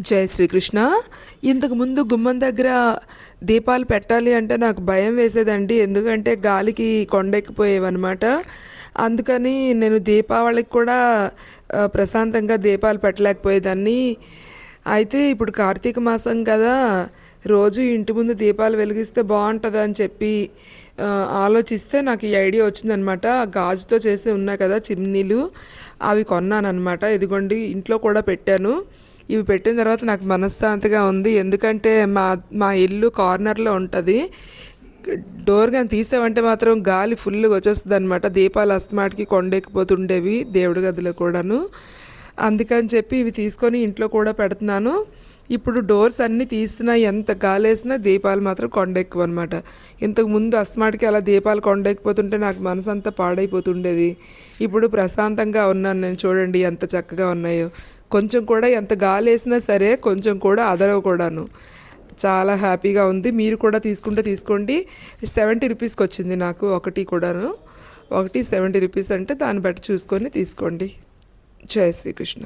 జై శ్రీకృష్ణ. ఇంతకుముందు గుమ్మం దగ్గర దీపాలు పెట్టాలి అంటే నాకు భయం వేసేదండి. ఎందుకంటే గాలికి కొండెక్కిపోయేవన్నమాట. అందుకని నేను దీపావళికి కూడా ప్రశాంతంగా దీపాలు పెట్టలేకపోయేదాన్ని. అయితే ఇప్పుడు కార్తీక మాసం కదా, రోజు ఇంటి ముందు దీపాలు వెలిగిస్తే బాగుంటుంది అని చెప్పి ఆలోచిస్తే నాకు ఈ ఐడియా వచ్చిందనమాట. గాజుతో చేసి ఉన్నాయి కదా చిమ్నీలు, అవి కొన్నానమాట. ఇదిగోండి ఇంట్లో కూడా పెట్టాను. ఇవి పెట్టిన తర్వాత నాకు మనశ్శాంతిగా ఉంది. ఎందుకంటే మా ఇల్లు కార్నర్లో ఉంటుంది. డోర్ కానీ తీసామంటే మాత్రం గాలి ఫుల్గా వచ్చేస్తుంది అనమాట. దీపాలు అస్తమాటికి కొండెక్కిపోతుండేవి దేవుడి గదిలో కూడాను. అందుకని చెప్పి ఇవి తీసుకొని ఇంట్లో కూడా పెడుతున్నాను. ఇప్పుడు డోర్స్ అన్నీ తీసినా ఎంత గాలి వేసినా దీపాలు మాత్రం కొండెక్కువ అనమాట. ఇంతకుముందు అస్తమాటికి అలా దీపాలు కొండెక్కిపోతుంటే నాకు మనసు అంతా పాడైపోతుండేది. ఇప్పుడు ప్రశాంతంగా ఉన్నాను నేను. చూడండి ఎంత చక్కగా ఉన్నాయో. కొంచెం కూడా ఎంత గాలి వేసినా సరే కొంచెం కూడా అదరవ కూడాను. చాలా హ్యాపీగా ఉంది. మీరు కూడా తీసుకుంటే తీసుకోండి. 70 రూపీస్కి వచ్చింది నాకు ఒకటి కూడాను. ఒకటి 70 రూపీస్ అంటే దాన్ని బట్టి చూసుకొని తీసుకోండి. జై శ్రీకృష్ణ.